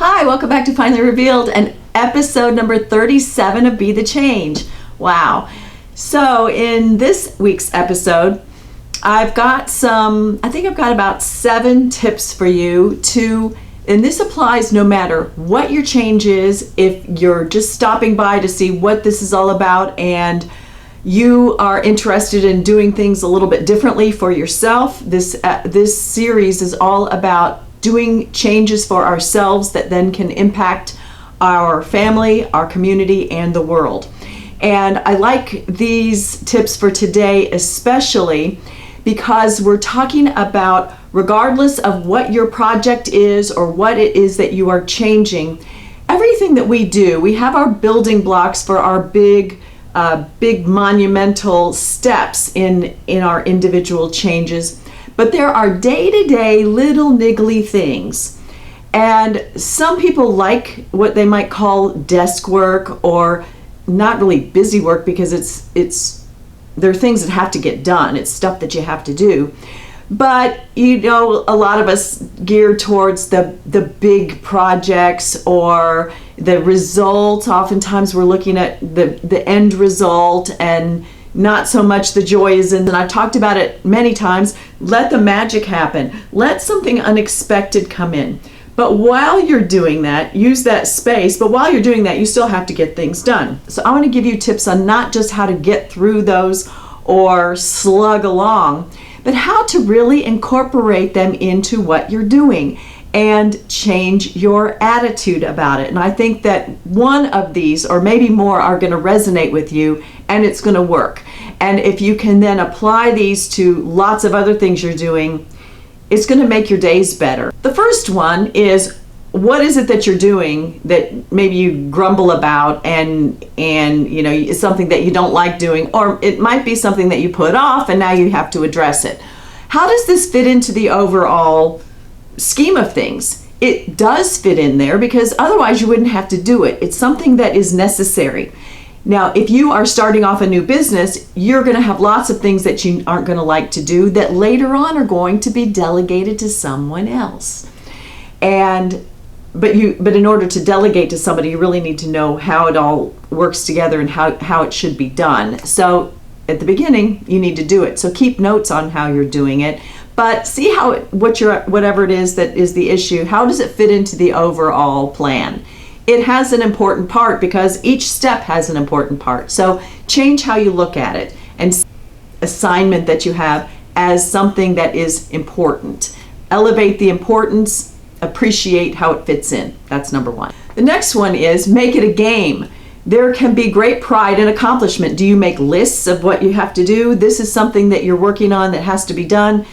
Hi, welcome back to Finally Revealed and episode number 37 of Be the Change. Wow. So in this week's episode, I've got about 7 tips for you and this applies no matter what your change is. If you're just stopping by to see what this is all about and you are interested in doing things a little bit differently for yourself, this series is all about doing changes for ourselves that then can impact our family, our community, and the world. And I like these tips for today especially because we're talking about, regardless of what your project is or what it is that you are changing, everything that we do, we have our building blocks for our big monumental steps in our individual changes. But there are day-to-day little niggly things. And some people like what they might call desk work, or not really busy work, because they're things that have to get done. It's stuff that you have to do. But a lot of us gear towards the big projects or the result. Oftentimes we're looking at the end result and not so much the joy is in, and I've talked about it many times, let the magic happen. Let something unexpected come in. But while you're doing that, use that space, but while you're doing that, you still have to get things done. So I want to give you tips on not just how to get through those or slug along, but how to really incorporate them into what you're doing and change your attitude about it. And I think that one of these, or maybe more, are going to resonate with you, and it's going to work. And if you can then apply these to lots of other things you're doing, it's going to make your days better. The first one is, what is it that you're doing that maybe you grumble about and it's something that you don't like doing, or it might be something that you put off and now you have to address it. How does this fit into the overall scheme of things? It does fit in there, because otherwise you wouldn't have to do it. It's something that is necessary. Now, if you are starting off a new business, you're going to have lots of things that you aren't going to like to do that later on are going to be delegated to someone else. But in order to delegate to somebody, you really need to know how it all works together and how it should be done. So at the beginning, you need to do it. So keep notes on how you're doing it, but see whatever it is that is the issue, how does it fit into the overall plan? It has an important part because each step has an important part. So change how you look at it and see the assignment that you have as something that is important. Elevate the importance, appreciate how it fits in. That's number one. The next one is make it a game. There can be great pride and accomplishment. Do you make lists of what you have to do? This is something that you're working on that has to be done.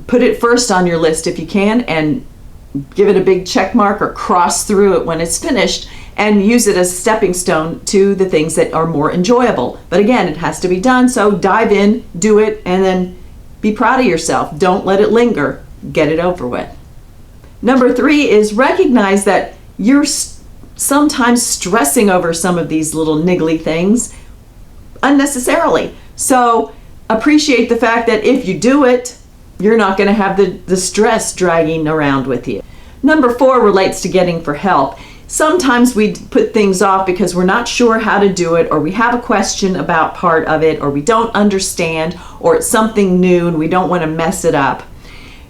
Put it first on your list if you can, and give it a big check mark or cross through it when it's finished, and use it as a stepping stone to the things that are more enjoyable. But again, it has to be done, so dive in, do it, and then be proud of yourself. Don't let it linger. Get it over with. Number 3 is recognize that you're sometimes stressing over some of these little niggly things unnecessarily. So appreciate the fact that if you do it, you're not going to have the stress dragging around with you. Number 4 relates to getting for help. Sometimes we put things off because we're not sure how to do it, or we have a question about part of it, or we don't understand, or it's something new and we don't want to mess it up.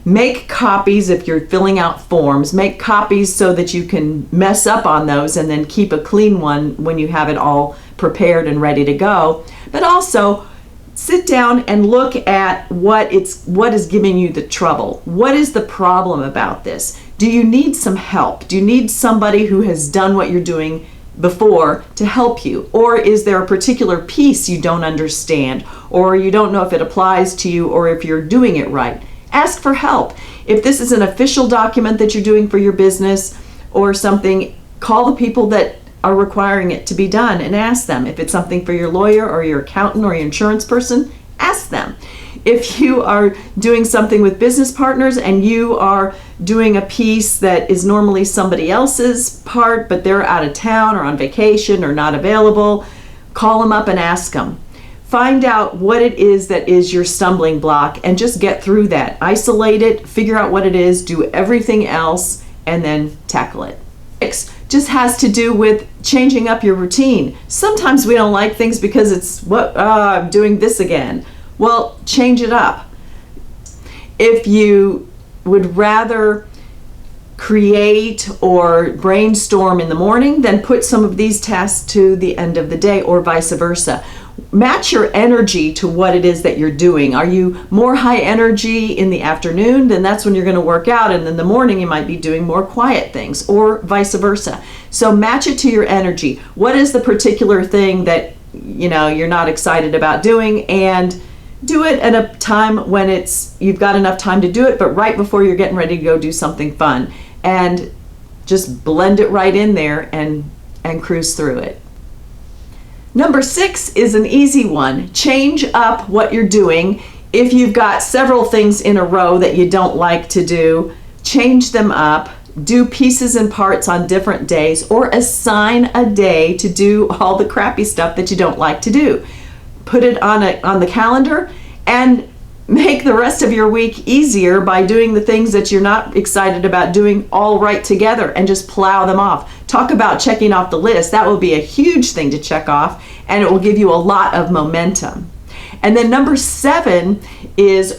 Make copies if you're filling out forms. Make copies so that you can mess up on those and then keep a clean one when you have it all prepared and ready to go. But also, sit down and look at what is giving you the trouble. What is the problem about this? Do you need some help? Do you need somebody who has done what you're doing before to help you? Or is there a particular piece you don't understand, or you don't know if it applies to you or if you're doing it right? Ask for help. If this is an official document that you're doing for your business or something, call the people that are requiring it to be done and ask them. If it's something for your lawyer or your accountant or your insurance person, ask them. If you are doing something with business partners and you are doing a piece that is normally somebody else's part, but they're out of town or on vacation or not available, call them up and ask them. Find out what it is that is your stumbling block and just get through that. Isolate it, figure out what it is, do everything else, and then tackle it. 6 just has to do with changing up your routine. Sometimes we don't like things because it's I'm doing this again. Well, change it up. If you would rather create or brainstorm in the morning, then put some of these tasks to the end of the day, or vice versa. Match your energy to what it is that you're doing. Are you more high energy in the afternoon? Then that's when you're going to work out, and in the morning you might be doing more quiet things, or vice versa. So match it to your energy. What is the particular thing that you're not excited about doing, and do it at a time when you've got enough time to do it, but right before you're getting ready to go do something fun, and just blend it right in there and cruise through it. Number 6 is an easy one. Change up what you're doing. If you've got several things in a row that you don't like to do, change them up. Do pieces and parts on different days, or assign a day to do all the crappy stuff that you don't like to do. Put it on the calendar, and make the rest of your week easier by doing the things that you're not excited about doing all right together, and just plow them off. Talk about checking off the list. That will be a huge thing to check off, and it will give you a lot of momentum. And then number 7 is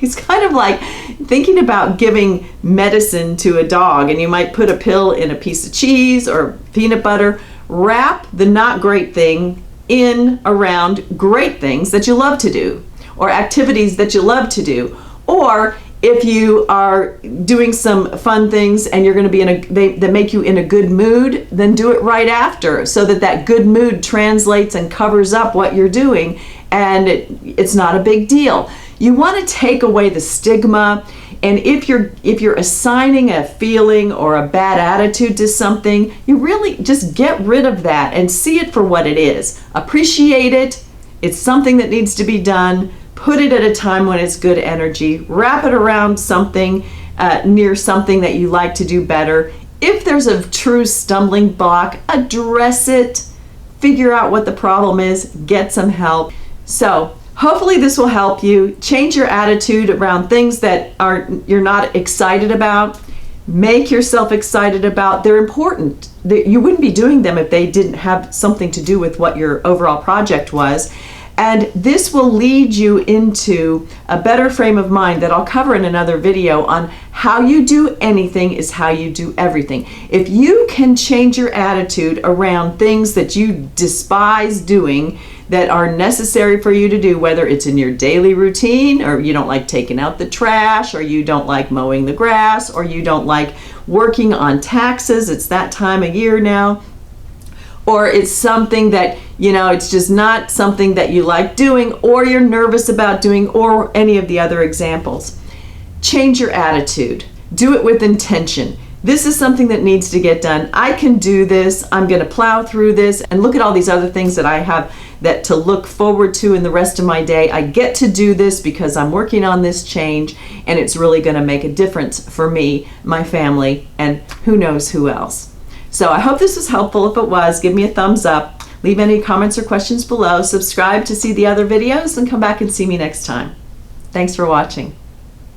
it's kind of like thinking about giving medicine to a dog, and you might put a pill in a piece of cheese or peanut butter. Wrap the not great thing in around great things that you love to do, or activities that you love to do. Or if you are doing some fun things and you're going to be that make you in a good mood, then do it right after, so that good mood translates and covers up what you're doing, and it's not a big deal. You want to take away the stigma. And if you're assigning a feeling or a bad attitude to something, you really just get rid of that and see it for what it is. Appreciate it. It's something that needs to be done. Put it at a time when it's good energy. Wrap it around something, near something that you like to do better. If there's a true stumbling block, address it. Figure out what the problem is. Get some help. So hopefully this will help you change your attitude around things that you're not excited about. Make yourself excited about. They're important. You wouldn't be doing them if they didn't have something to do with what your overall project was. And this will lead you into a better frame of mind that I'll cover in another video on how you do anything is how you do everything. If you can change your attitude around things that you despise doing, that are necessary for you to do, whether it's in your daily routine, or you don't like taking out the trash, or you don't like mowing the grass, or you don't like working on taxes, it's that time of year now, or it's something that, it's just not something that you like doing, or you're nervous about doing, or any of the other examples. Change your attitude. Do it with intention. This is something that needs to get done. I can do this. I'm going to plow through this, and look at all these other things that I have that to look forward to in the rest of my day. I get to do this because I'm working on this change, and it's really going to make a difference for me, my family, and who knows who else. So I hope this was helpful. If it was, give me a thumbs up. Leave any comments or questions below. Subscribe to see the other videos, and come back and see me next time. Thanks for watching.